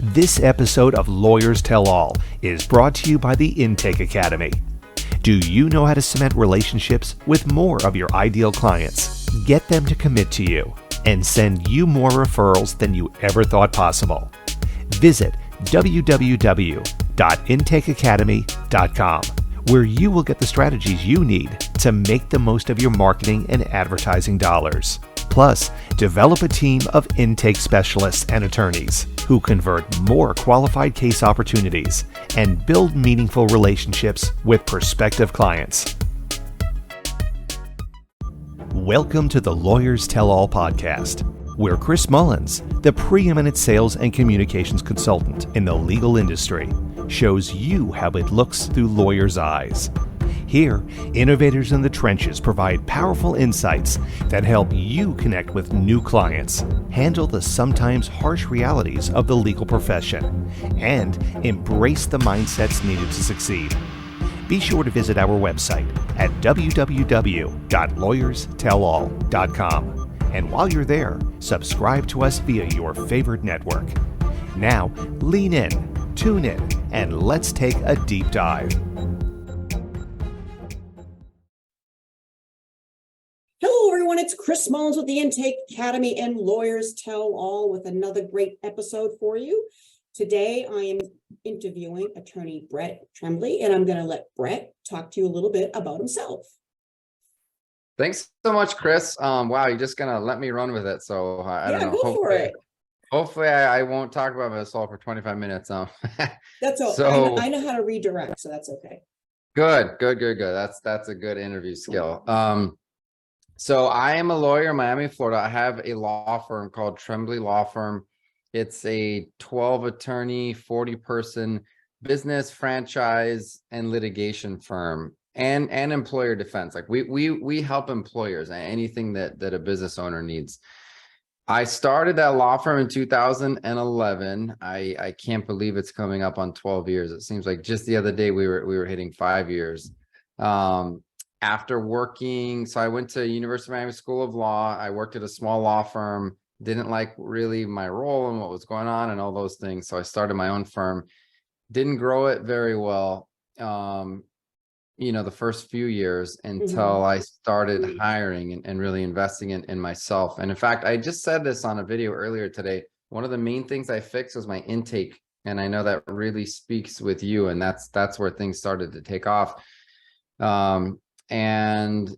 This episode of Lawyers Tell All is brought to you by the Intake Academy. Do you know how to cement relationships with more of your ideal clients, get them to commit to you, and send you more referrals than you ever thought possible? Visit www.intakeacademy.com, where you will get the strategies you need to make the most of your marketing and advertising dollars. Plus, develop a team of intake specialists and attorneys who convert more qualified case opportunities and build meaningful relationships with prospective clients. Welcome to the Lawyers Tell All podcast, where Chris Mullins, the preeminent sales and communications consultant in the legal industry, shows you how it looks through lawyers' eyes. Here, innovators in the trenches provide powerful insights that help you connect with new clients, handle the sometimes harsh realities of the legal profession, and embrace the mindsets needed to succeed. Be sure to visit our website at www.lawyerstellall.com. And while you're there, subscribe to us via your favorite network. Now, lean in, tune in, and let's take a deep dive. Hello, everyone. It's Chris Mullins with the Intake Academy and Lawyers Tell All with another great episode for you. Today, I am interviewing attorney Brett Trembly, and I'm going to let Brett talk to you a little bit about himself. Thanks so much, Chris. Wow, you're just going to let me run with it. So I don't know. Go for it. Hopefully I won't talk about myself for 25 minutes. That's okay. So, I know how to redirect, so that's okay. Good. That's a good interview skill. So I am a lawyer in Miami, Florida. I have a law firm called Trembly Law Firm. It's a 12 attorney, 40 person business, franchise, and litigation firm and employer defense. Like we help employers and anything that a business owner needs. I started that law firm in 2011. I can't believe it's coming up on 12 years. It seems like just the other day we were hitting 5 years. After working, so I went to University of Miami School of Law. I worked at a small law firm, didn't like really my role and what was going on and all those things. So I started my own firm, didn't grow it very well, the first few years until I started hiring and really investing in myself. And in fact, I just said this on a video earlier today. One of the main things I fixed was my intake. And I know that really speaks with you. And that's where things started to take off. And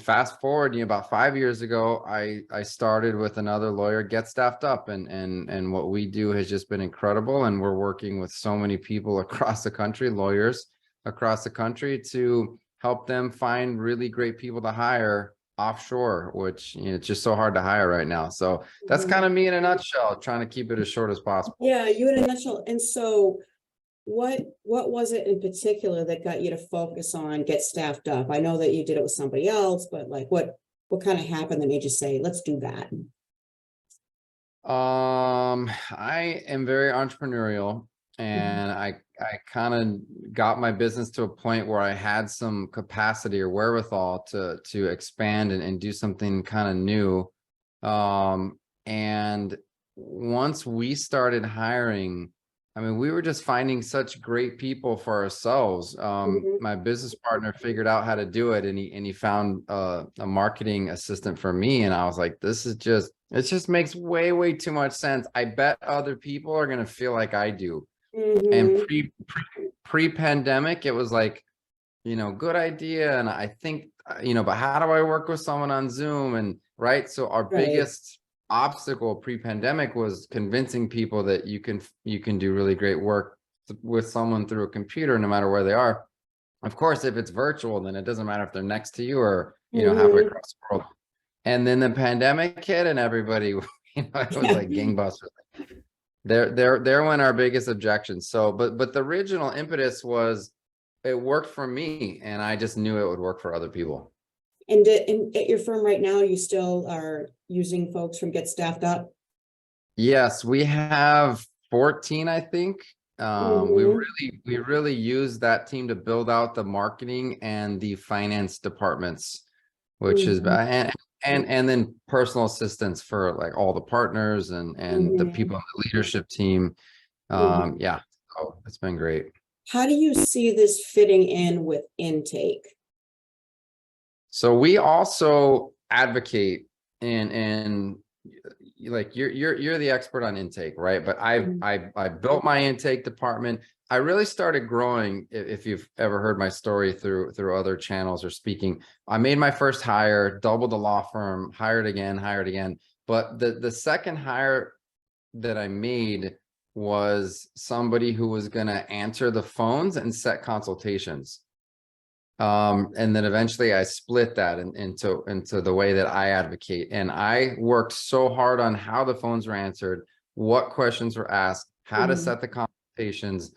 fast forward, about 5 years ago, I started with another lawyer, Get Staffed Up, and what we do has just been incredible. And we're working with so many people across the country, lawyers across the country, to help them find really great people to hire offshore, which it's just so hard to hire right now. So that's kind of me in a nutshell, trying to keep it as short as possible. Yeah, you in a nutshell. And so what was it in particular that got you to focus on Get Staffed Up? I know that you did it with somebody else, but like what kind of happened that made you say, let's do that? I am very entrepreneurial, and I kind of got my business to a point where I had some capacity or wherewithal to expand and do something kind of new. And once we started hiring, we were just finding such great people for ourselves. My business partner figured out how to do it, and he found a marketing assistant for me. And I was like, it just makes way too much sense. I bet other people are going to feel like I do. And pre-pandemic, it was like, good idea. And I think, but how do I work with someone on Zoom? And right. So our biggest obstacle pre-pandemic was convincing people that you can do really great work with someone through a computer, no matter where they are. Of course, if it's virtual, then it doesn't matter if they're next to you or halfway across the world. And then the pandemic hit, and everybody, it was like gangbusters. There went our biggest objections. So, but the original impetus was it worked for me, and I just knew it would work for other people. And at your firm right now, you still are using folks from Get Staffed Up? Yes, we have 14, I think. We really use that team to build out the marketing and the finance departments, which is and then personal assistants for like all the partners and the people on the leadership team. Mhm. Yeah, oh, it's been great. How do you see this fitting in with intake? So we also advocate and like you're the expert on intake, right? But Mhm. I built my intake department. I really started growing. If you've ever heard my story through other channels or speaking, I made my first hire, doubled the law firm, hired again, hired again. But the second hire that I made was somebody who was going to answer the phones and set consultations. And then eventually I split that into the way that I advocate. And I worked so hard on how the phones were answered, what questions were asked, how to Mhm. set the consultations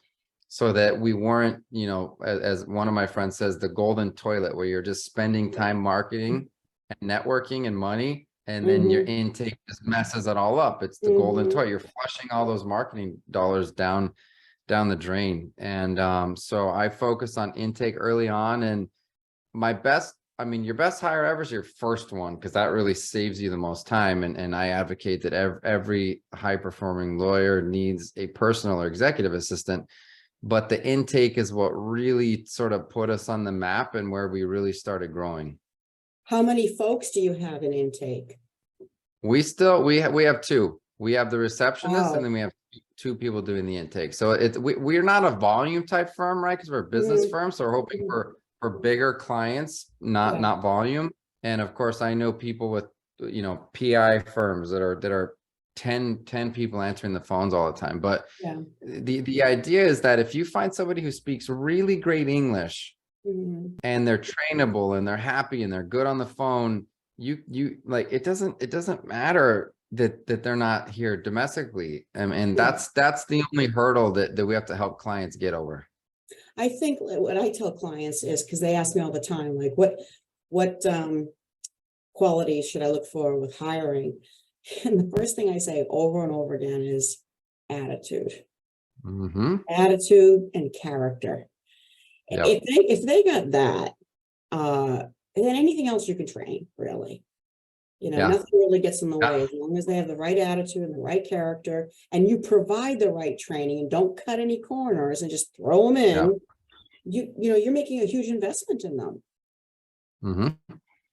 so that we weren't, you know, as one of my friends says, the golden toilet where you're just spending time marketing and networking and money. And then your Mhm. intake just messes it all up. It's the golden Mhm. toilet. You're flushing all those marketing dollars down the drain. And so I focus on intake early on. And my best, I mean, your best hire ever is your first one, because that really saves you the most time. And I advocate that every high performing lawyer needs a personal or executive assistant. But the intake is what really sort of put us on the map and where we really started growing. How many folks do you have in intake? We have two. We have the receptionist, and Wow. then we have two people doing the intake. So we're not a volume type firm, right? Because we're a business Mhm. firm. So we're hoping Mhm. for bigger clients, not Yeah. volume. And of course, I know people with, you know, PI firms that are 10 people answering the phones all the time. But Yeah. the idea is that if you find somebody who speaks really great English Mhm. and they're trainable and they're happy and they're good on the phone, you like, it doesn't matter that they're not here domestically. And Yeah. that's the only hurdle that we have to help clients get over. I think what I tell clients is, because they ask me all the time, like, what qualities should I look for with hiring? And the first thing I say over and over again is attitude, Hmm. attitude and character. Yep. If they got that, uh, then anything else you can train, really. You know, Yeah. nothing really gets in the way Yeah. as long as they have the right attitude and the right character, and you provide the right training and don't cut any corners and just throw them Yeah. in. You know, you're making a huge investment in them. Hmm.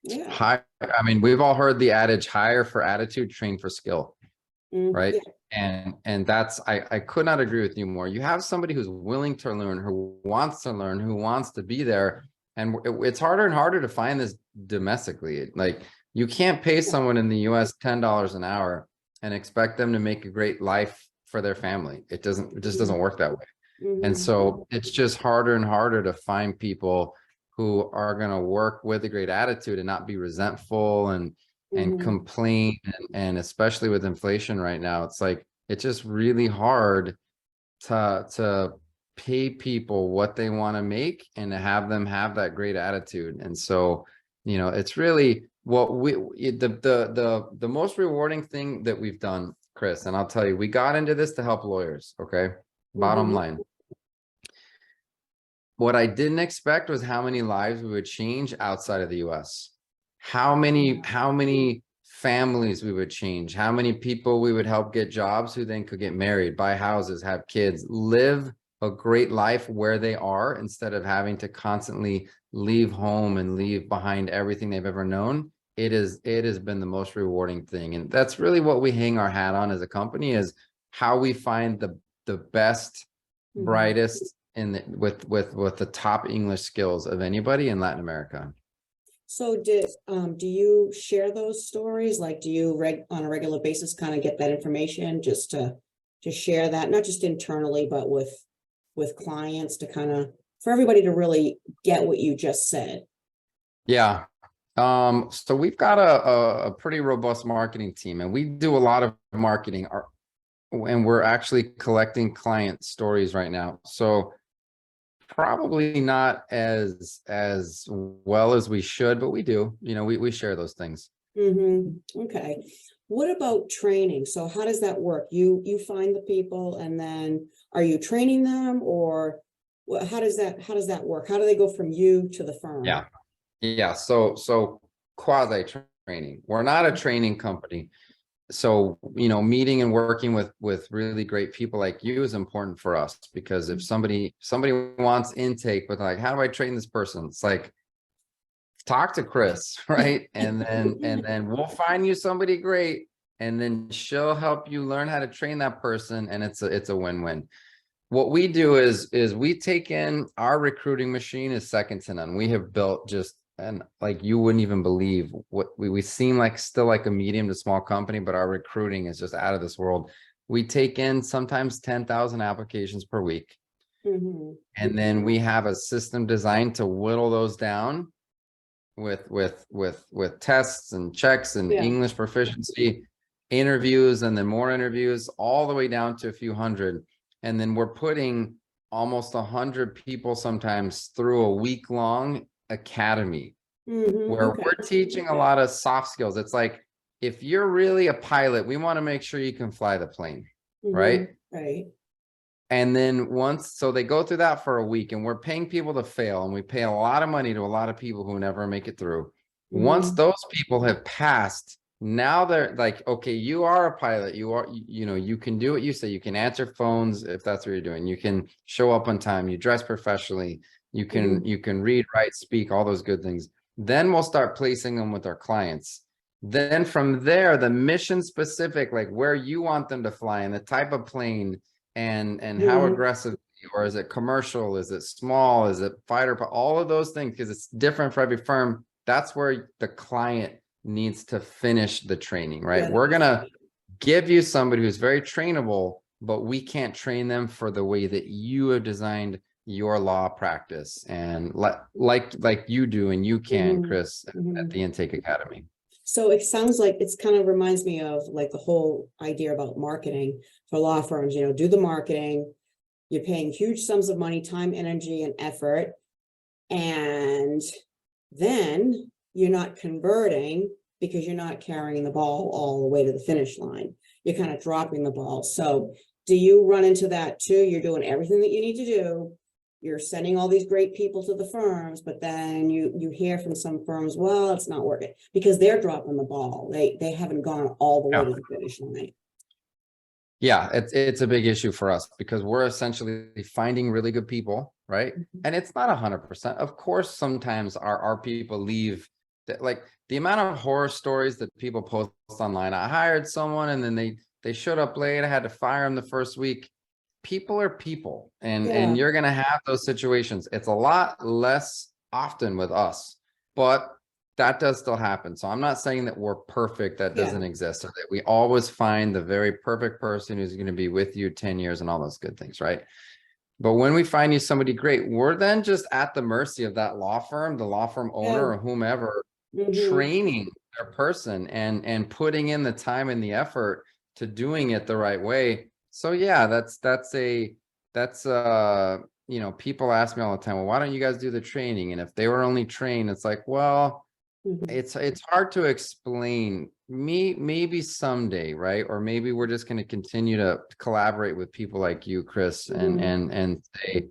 Yeah. I mean, we've all heard the adage, hire for attitude, train for skill. Right. Yeah. And that's, I could not agree with you more. You have somebody who's willing to learn, who wants to learn, who wants to be there. And it's harder and harder to find this domestically. Like, you can't pay someone in the US $10 an hour and expect them to make a great life for their family. It just doesn't work that way. And Mm-hmm. so it's just harder and harder to find people who are going to work with a great attitude and not be resentful and Mm-hmm. complain. And especially with inflation right now, it's like, it's just really hard to pay people what they want to make and to have them have that great attitude. And so, you know, it's really what the most rewarding thing that we've done, Chris, and I'll tell you, we got into this to help lawyers. Okay. Bottom Mm-hmm. line. What I didn't expect was how many lives we would change outside of the US. How many families we would change, how many people we would help get jobs who then could get married, buy houses, have kids, live a great life where they are instead of having to constantly leave home and leave behind everything they've ever known. It has been the most rewarding thing. And that's really what we hang our hat on as a company, is how we find the best, Mm-hmm. brightest with the top English skills of anybody in Latin America. So do you share those stories? Like, do you on a regular basis kind of get that information just to share that, not just internally, but with clients, to kind of, for everybody to really get what you just said? Yeah. So we've got a pretty robust marketing team, and we do a lot of marketing, and we're actually collecting client stories right now. So probably not as well as we should, but we do, you know, we share those things. Mm-hmm. Okay. What about training? So how does that work? You find the people and then are you training them, or how does that work? How do they go from you to the firm? Yeah. Yeah. So quasi training. We're not a training company. so, meeting and working with really great people like you is important for us, because if somebody wants intake with like, how do I train this person? It's like, talk to Chris, right? And then we'll find you somebody great, and then she'll help you learn how to train that person. And it's a win-win. What we do is we take in, our recruiting machine is second to none. We have built just, and like, you wouldn't even believe what we seem like, still like a medium to small company, but our recruiting is just out of this world. We take in sometimes 10,000 applications per week. And then we have a system designed to whittle those down with tests and checks and English proficiency, interviews, and then more interviews, all the way down to a few hundred. And then we're putting almost 100 people sometimes through a week-long academy where we're teaching a lot of soft skills. It's like, if you're really a pilot, we want to make sure you can fly the plane, right? Right. And then so they go through that for a week, and we're paying people to fail, and we pay a lot of money to a lot of people who never make it through. Once those people have passed, now they're like, okay, you are a pilot. You are, you can do what you say. You can answer phones if that's what you're doing. You can show up on time. You dress professionally. You can read, write, speak, all those good things. Then we'll start placing them with our clients. Then from there, the mission specific, like where you want them to fly and the type of plane, and how aggressive, or is it commercial? Is it small? Is it fighter? All of those things, because it's different for every firm. That's where the client needs to finish the training, right? We're going to give you somebody who's very trainable, but we can't train them for the way that you have designed your law practice, and like you do, and you can, Chris, at the Intake Academy. So it sounds like it's kind of reminds me of like the whole idea about marketing for law firms. Do the marketing, you're paying huge sums of money, time, energy, and effort, and then you're not converting because you're not carrying the ball all the way to the finish line. You're kind of dropping the ball. So do you run into that too? You're doing everything that you need to do. You're sending all these great people to the firms, but then you hear from some firms, well, it's not working because they're dropping the ball. They haven't gone all the way to the finish line. Yeah, it's a big issue for us, because we're essentially finding really good people, right? And it's not 100%. Of course, sometimes our people leave. Like the amount of horror stories that people post online. I hired someone and then they showed up late. I had to fire them the first week. People are people, and you're going to have those situations. It's a lot less often with us, but that does still happen. So I'm not saying that we're perfect. That doesn't exist, or that we always find the very perfect person who's going to be with you 10 years and all those good things, right? But when we find you somebody great, we're then just at the mercy of that law firm, the law firm owner or whomever, training their person and putting in the time and the effort to doing it the right way. So yeah, that's people ask me all the time, well, why don't you guys do the training? And if they were only trained, it's like, well, it's hard to explain. Maybe someday, right? Or maybe we're just going to continue to collaborate with people like you, Chris, and say,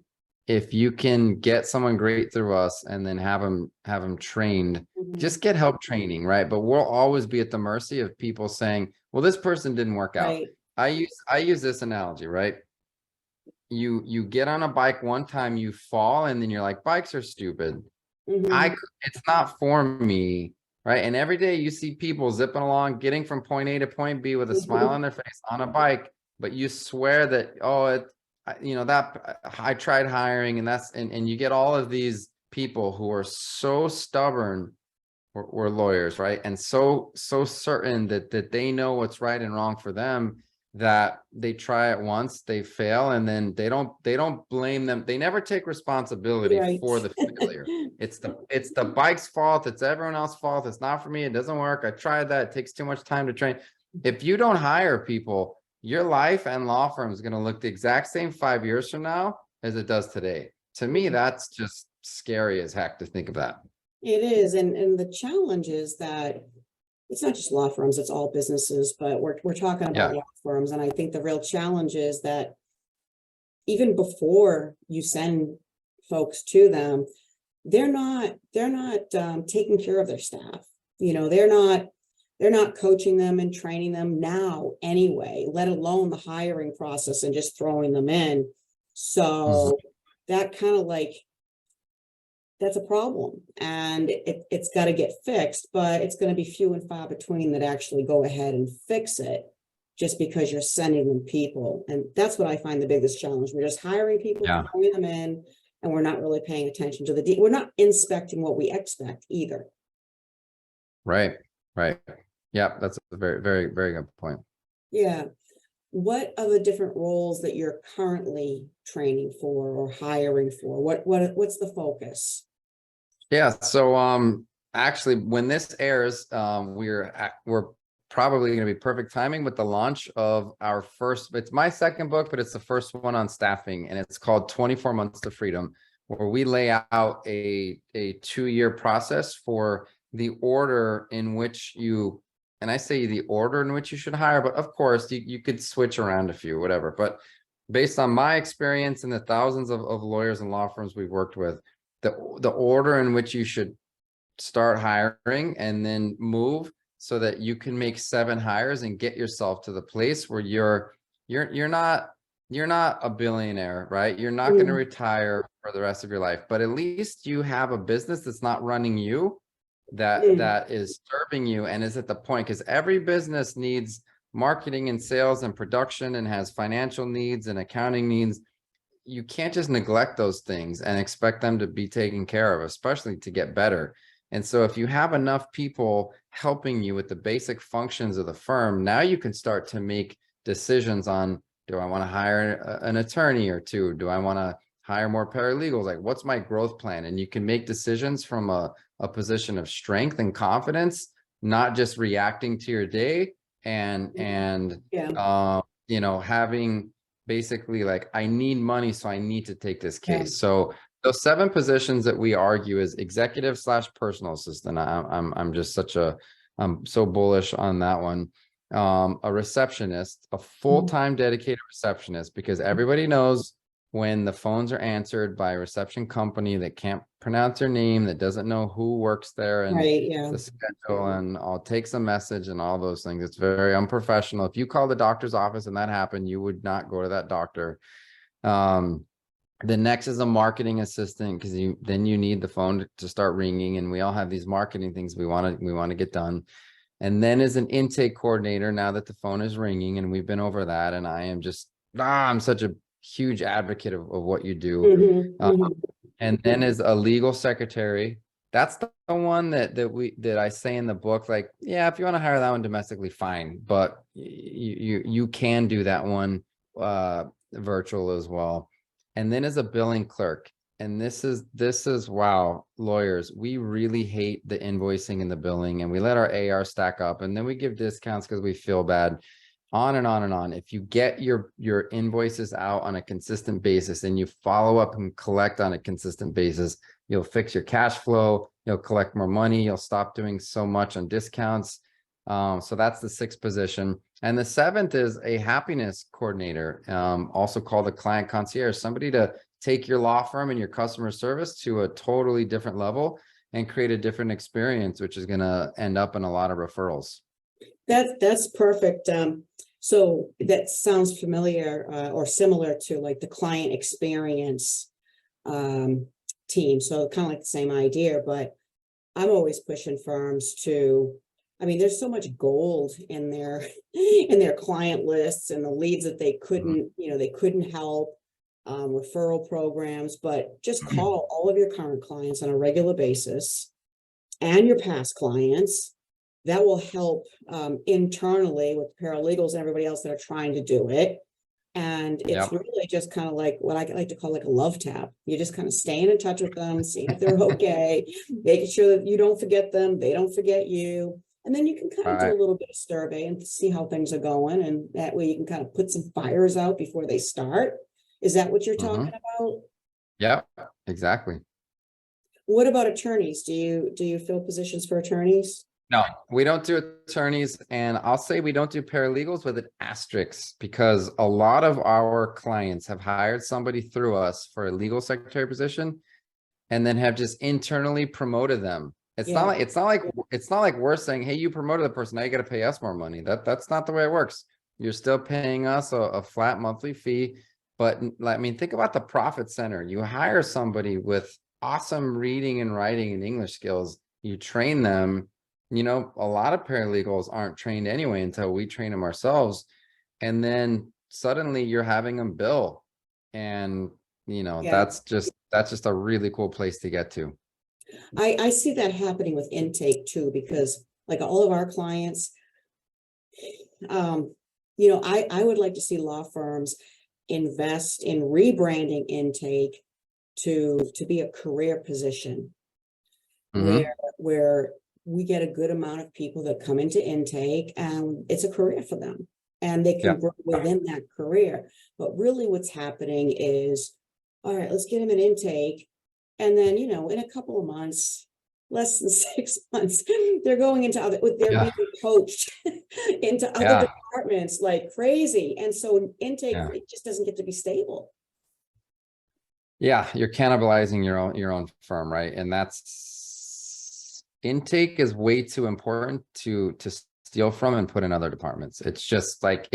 if you can get someone great through us and then have them trained, just get help training, right? But we'll always be at the mercy of people saying, well, this person didn't work out. I use this analogy, right? You get on a bike one time, you fall, and then you're like, bikes are stupid. It's not for me, right? And every day you see people zipping along, getting from point A to point B with a smile on their face on a bike, but you swear that, that I tried hiring, and you get all of these people who are so stubborn. We're lawyers, right? And so certain that they know what's right and wrong for them, that they try it once, they fail, and then they don't blame them. They never take responsibility for the failure. It's the bike's fault. It's everyone else's fault. It's not for me. It doesn't work. I tried that. It takes too much time to train. If you don't hire people, your life and law firm is going to look the exact same 5 years from now as it does today. To me, that's just scary as heck to think of that. It is. And the challenge is that it's not just law firms, it's all businesses, but we're talking about law firms. And I think the real challenge is that even before you send folks to them, they're not taking care of their staff. They're they're not coaching them and training them now anyway, let alone the hiring process and just throwing them in. So that kind of like, that's a problem, and it's got to get fixed, but it's going to be few and far between that actually go ahead and fix it just because you're sending them people. And that's what I find the biggest challenge. We're just hiring people, throwing them in, and we're not really paying attention to we're not inspecting what we expect either. Right. Yeah, that's a very, very, very good point. Yeah. What are the different roles that you're currently training for or hiring for? What's the focus? Yeah. So, actually, when this airs, we're probably going to be perfect timing with the launch of our first. It's my second book, but it's the first one on staffing, and it's called 24 Months to Freedom, where we lay out a 2-year process for the order in which you. And I say the order in which you should hire, but of course you could switch around a few, whatever. But based on my experience and the thousands of lawyers and law firms we've worked with, the order in which you should start hiring and then move so that you can make 7 hires and get yourself to the place where you're not a billionaire, right? You're not going to retire for the rest of your life, but at least you have a business that's not running you, that is serving you and is at the point, because every business needs marketing and sales and production and has financial needs and accounting needs. You can't just neglect those things and expect them to be taken care of, especially to get better. And so if you have enough people helping you with the basic functions of the firm, now you can start to make decisions on, do I want to hire an attorney or 2? Do I want to hire more paralegals? Like, what's my growth plan? And you can make decisions from a position of strength and confidence, not just reacting to your day and having basically like, I need money, so I need to take this case. So those 7 positions that we argue is executive / personal assistant. I'm so bullish on that one. A receptionist, a full-time dedicated receptionist, because everybody knows when the phones are answered by a reception company that can't pronounce their name, that doesn't know who works there and the schedule and all, takes a message and all those things. It's very unprofessional. If you call the doctor's office and that happened, you would not go to that doctor. The next is a marketing assistant, because then you need the phone to start ringing, and we all have these marketing things we want to get done. And then is an intake coordinator, now that the phone is ringing, and we've been over that, and I am just I'm such a huge advocate of what you do. And then is a legal secretary. That's the one that I say in the book, like, yeah, if you want to hire that one domestically, fine, but you can do that one virtual as well. And then is a billing clerk. And this is wow, lawyers, we really hate the invoicing and the billing, and we let our AR stack up, and then we give discounts because we feel bad. On and on and on. If you get your invoices out on a consistent basis and you follow up and collect on a consistent basis, you'll fix your cash flow, you'll collect more money, you'll stop doing so much on discounts. So that's the 6th position. And the 7th is a happiness coordinator, also called a client concierge, somebody to take your law firm and your customer service to a totally different level and create a different experience, which is going to end up in a lot of referrals. That's perfect. So that sounds familiar or similar to like the client experience team. So kind of like the same idea, but I'm always pushing firms to, I mean, there's so much gold in their client lists and the leads that they couldn't help, referral programs, but just call all of your current clients on a regular basis and your past clients. That will help internally with paralegals and everybody else that are trying to do it. And it's really just kind of like what I like to call like a love tap. You're just kind of staying in touch with them, seeing if they're okay, making sure that you don't forget them, they don't forget you. And then you can kind of do a little bit of survey and see how things are going. And that way you can kind of put some fires out before they start. Is that what you're talking about? Yeah, exactly. What about attorneys? Do you fill positions for attorneys? No, we don't do attorneys, and I'll say we don't do paralegals with an asterisk, because a lot of our clients have hired somebody through us for a legal secretary position and then have just internally promoted them Yeah. It's not like we're saying, hey, you promoted the person, now you got to pay us more money. That's not the way it works. You're still paying us a flat monthly fee. But I mean, think about the profit center. You hire somebody with awesome reading and writing and English skills. You train them. You know, a lot of paralegals aren't trained anyway until we train them ourselves. And then suddenly you're having them bill. And, you know, Yeah. that's just a really cool place to get to. I see that happening with intake too, because like all of our clients, I would like to see law firms invest in rebranding intake to be a career position where we get a good amount of people that come into intake and it's a career for them and they can Yeah. grow within that career. But really what's happening is, all right, let's get them an intake. And then, in a couple of months, less than 6 months, they're going into they're being coached into other departments like crazy. And so intake, it just doesn't get to be stable. Yeah, you're cannibalizing your own firm, right? And that's intake is way too important to steal from and put in other departments. It's just like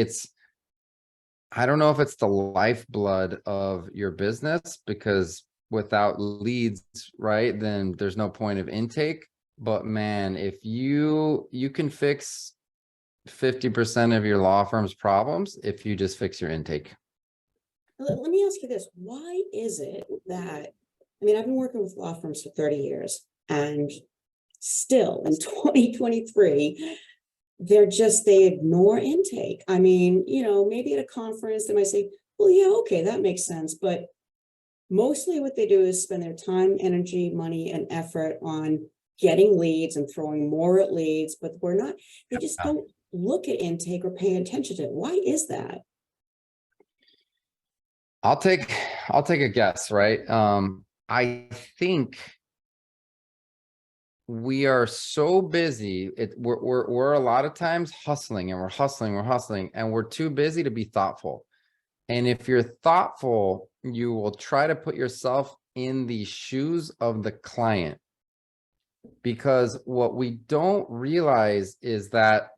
I don't know if it's the lifeblood of your business, because without leads, right, then there's no point of intake. But man, if you can fix 50% of your law firm's problems if you just fix your intake. Let me ask you this. Why is it that, I've been working with law firms for 30 years and still in 2023, they ignore intake. Maybe at a conference, they might say, well, yeah, okay, that makes sense. But mostly what they do is spend their time, energy, money, and effort on getting leads and throwing more at leads, but they just don't look at intake or pay attention to it. Why is that? I'll take a guess, right? I think we are so busy. We're a lot of times hustling and we're hustling, and we're too busy to be thoughtful. And if you're thoughtful, you will try to put yourself in the shoes of the client, because what we don't realize is that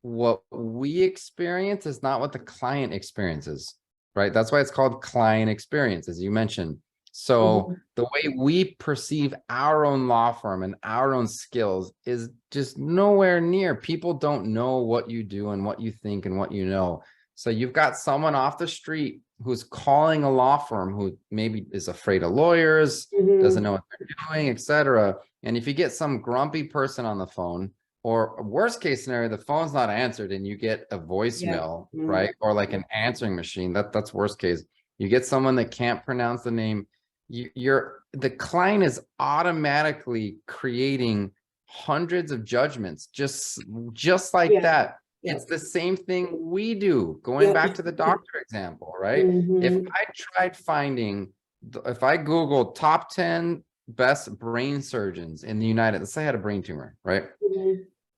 what we experience is not what the client experiences, right? That's why it's called client experience, as you mentioned. So the way we perceive our own law firm and our own skills is just nowhere near. People don't know what you do and what you think and what you know. So you've got someone off the street who's calling a law firm who maybe is afraid of lawyers, doesn't know what they're doing, etc. And if you get some grumpy person on the phone, or worst case scenario, the phone's not answered and you get a voicemail, right? Or like an answering machine, that's worst case. You get someone that can't pronounce the name. The client is automatically creating hundreds of judgments, just like that. It's the same thing we do, going back to the doctor example, right? If I Googled top 10 best brain surgeons in the let's say I had a brain tumor, right?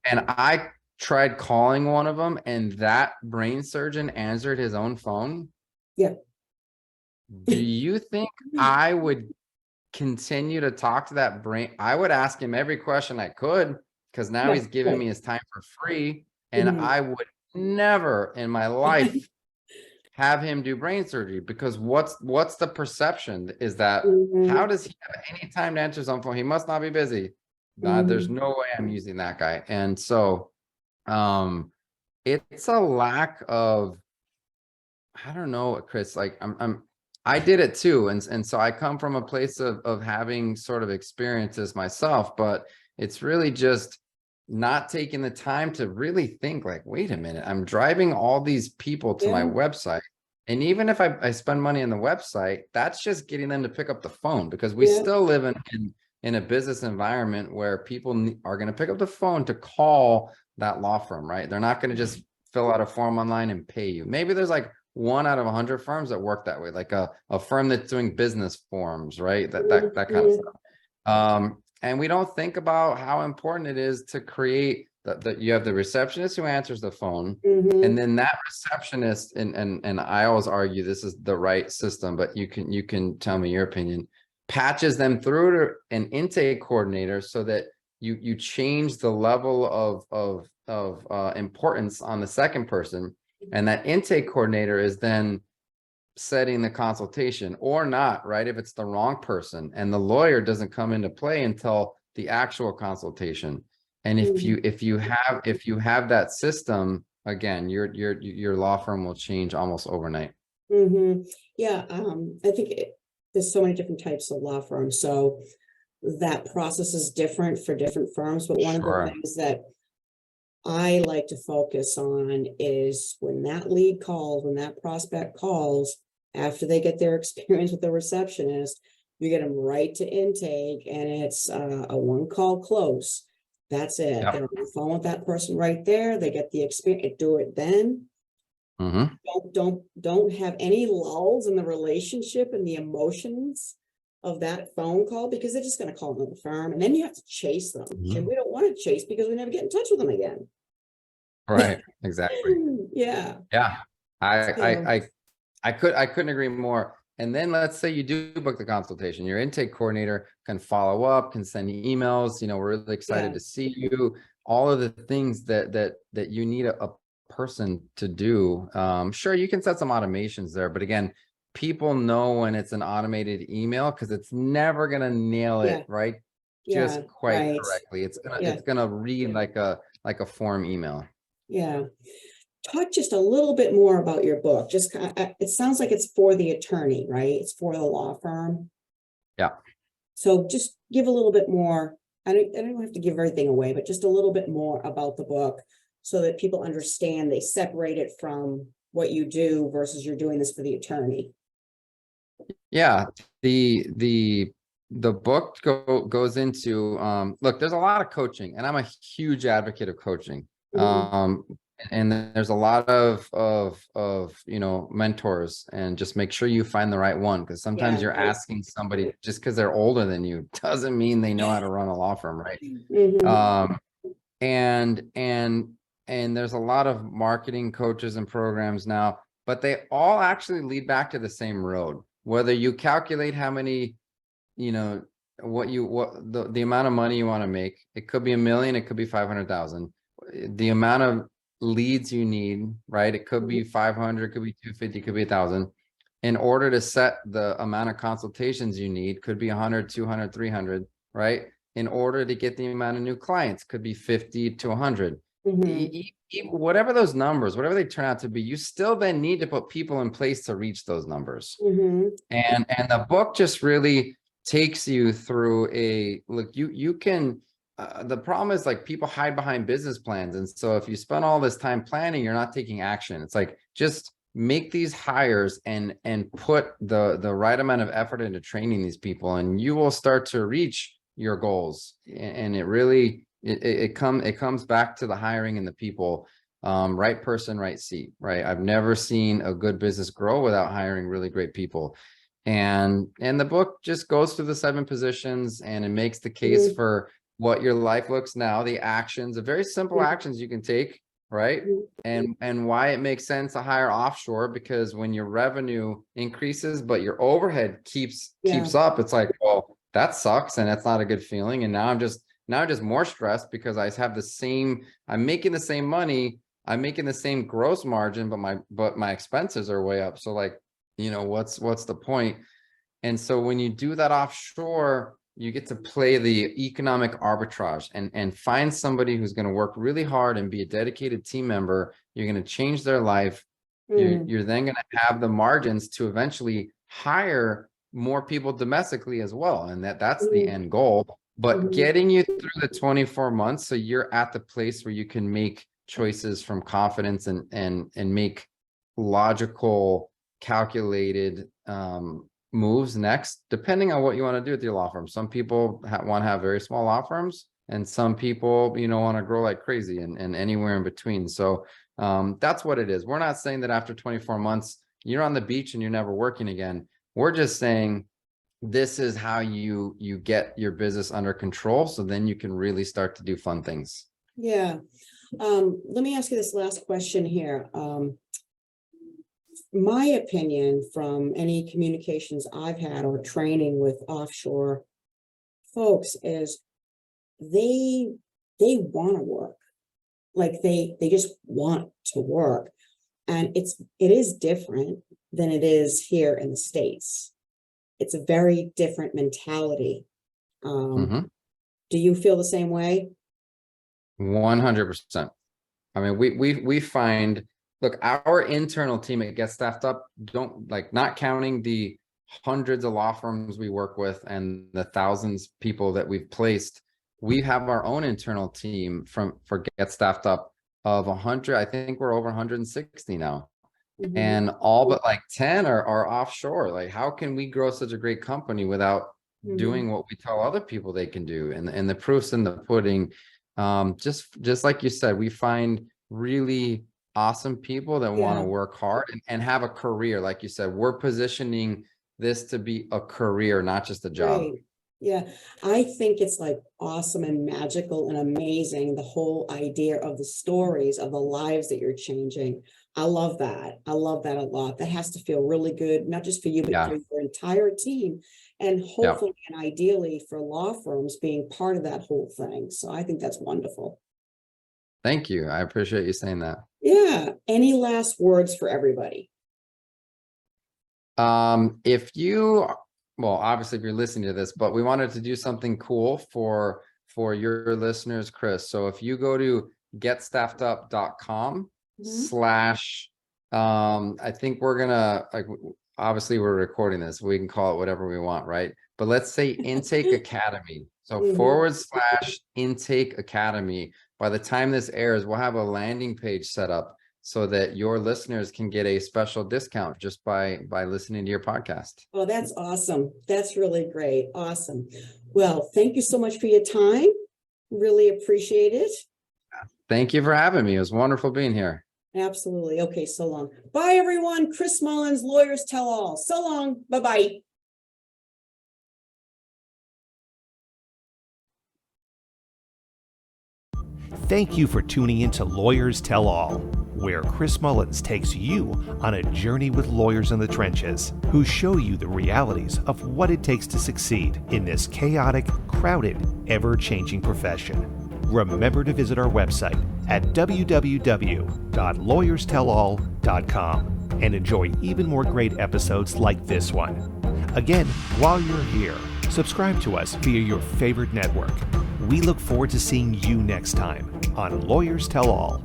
And I tried calling one of them and that brain surgeon answered his own phone. Do you think I would continue to talk to that brain? I would ask him every question I could, because now he's giving me his time for free. And I would never in my life have him do brain surgery, because what's the perception is that how does he have any time to answer his own phone? He must not be busy. There's no way I'm using that guy. And so it's a lack of, I don't know, Chris, like I did it too. And so I come from a place of having sort of experiences myself, but it's really just not taking the time to really think like, wait a minute, I'm driving all these people to my website. And even if I spend money on the website, that's just getting them to pick up the phone, because we still live in a business environment where people are going to pick up the phone to call that law firm, right? They're not going to just fill out a form online and pay you. Maybe there's like 1 out of 100 firms that work that way, like a firm that's doing business forms, right? That kind of stuff. And we don't think about how important it is to create that you have the receptionist who answers the phone, and then that receptionist, and I always argue this is the right system, but you can tell me your opinion, patches them through to an intake coordinator so that you change the level of importance on the second person, and that intake coordinator is then setting the consultation or not, right? If it's the wrong person, and the lawyer doesn't come into play until the actual consultation. And if you have that system, again, your law firm will change almost overnight. Yeah, I think there's so many different types of law firms, so that process is different for different firms. But one of the things that I like to focus on is when that lead calls, when that prospect calls, after they get their experience with the receptionist, you get them right to intake, and it's a one call close. That's it. Yep. They're on the phone with that person right there. They get the experience. Do it then. Don't have any lulls in the relationship and the emotions of that phone call, because they're just going to call another firm, and then you have to chase them. And we don't want to chase because we never get in touch with them again. Right. Exactly. Yeah. Yeah. I couldn't agree more. And then let's say you do book the consultation, your intake coordinator can follow up, can send you emails, we're really excited to see you, all of the things that you need a person to do. Sure, you can set some automations there, but again, people know when it's an automated email because it's never going to nail it right just quite correctly. It's gonna read like a form email. Yeah. Talk just a little bit more about your book. Just it sounds like it's for the attorney, right? It's for the law firm. Yeah. So just give a little bit more. I don't have to give everything away, but just a little bit more about the book so that people understand, they separate it from what you do versus you're doing this for the attorney. Yeah. The book goes into look, there's a lot of coaching, and I'm a huge advocate of coaching. And there's a lot of mentors, and just make sure you find the right one, because sometimes you're asking somebody just because they're older than you doesn't mean they know how to run a law firm, right? And there's a lot of marketing coaches and programs now, but they all actually lead back to the same road. Whether you calculate how many, the amount of money you want to make, it could be $1 million, it could be 500,000. The amount of leads you need, right? It could be 500, it could be 250, it could be 1,000. In order to set the amount of consultations you need, could be 100, 200, 300, right? In order to get the amount of new clients, could be 50 to 100. Whatever those numbers, whatever they turn out to be, you still then need to put people in place to reach those numbers. And the book just really takes you through you can, the problem is, like, people hide behind business plans. And so if you spend all this time planning, you're not taking action. It's like, just make these hires and put the right amount of effort into training these people, and you will start to reach your goals. And it really, it comes back to the hiring and the people, right person, right seat, right? I've never seen a good business grow without hiring really great people. And the book just goes through the 7 positions, and it makes the case for what your life looks now, the actions, the very simple actions you can take, right? And why it makes sense to hire offshore, because when your revenue increases but your overhead keeps up, it's like, well, that sucks, and that's not a good feeling. And now I'm just more stressed because I'm making the same money, I'm making the same gross margin, but my expenses are way up. So, like, what's the point? And so when you do that offshore, you get to play the economic arbitrage and find somebody who's going to work really hard and be a dedicated team member. You're going to change their life. You're then going to have the margins to eventually hire more people domestically as well. And that's the end goal. But getting you through the 24 months, so you're at the place where you can make choices from confidence and make logical, calculated moves next, depending on what you want to do with your law firm. Some people want to have very small law firms, and some people, want to grow like crazy, and anywhere in between. So that's what it is. We're not saying that after 24 months, you're on the beach and you're never working again. We're just saying this is how you get your business under control, so then you can really start to do fun things. Yeah. Let me ask you this last question here. My opinion from any communications I've had or training with offshore folks is they want to work. Like they just want to work. And it is different than it is here in the States. It's a very different mentality. Mhm. Do you feel the same way? 100%. I mean, we find, look, our internal team, it gets staffed up, not counting the hundreds of law firms we work with and the thousands of people that we've placed. We have our own internal team for Get Staffed Up of 100. I think we're over 160 now. Mhm. And all but like 10 are offshore. Like, how can we grow such a great company without doing what we tell other people they can do? And the proof's in the pudding. Just like you said, we find really awesome people that want to work hard and have a career. Like you said, we're positioning this to be a career, not just a job. Right. Yeah, I think it's like awesome and magical and amazing, the whole idea of the stories of the lives that you're changing. I love that. I love that a lot. That has to feel really good, not just for you, but for your entire team, and hopefully and ideally for law firms being part of that whole thing. So I think that's wonderful. Thank you. I appreciate you saying that. Yeah. Any last words for everybody? Well, obviously if you're listening to this, but we wanted to do something cool for your listeners, Chris. So if you go to getstaffedup.com / I think we're gonna, like, obviously we're recording this, we can call it whatever we want, right? But let's say Intake Academy. So / Intake Academy. By the time this airs, we'll have a landing page set up so that your listeners can get a special discount just by listening to your podcast. Oh, that's awesome. That's really great. Awesome. Well, thank you so much for your time. Really appreciate it. Thank you for having me. It was wonderful being here. Absolutely. Okay, so long. Bye, everyone. Chris Mullins, Lawyers Tell All. So long. Bye-bye. Thank you for tuning in to Lawyers Tell All, where Chris Mullins takes you on a journey with lawyers in the trenches who show you the realities of what it takes to succeed in this chaotic, crowded, ever-changing profession. Remember to visit our website at www.lawyerstellall.com and enjoy even more great episodes like this one. Again, while you're here, subscribe to us via your favorite network. We look forward to seeing you next time on Lawyers Tell All.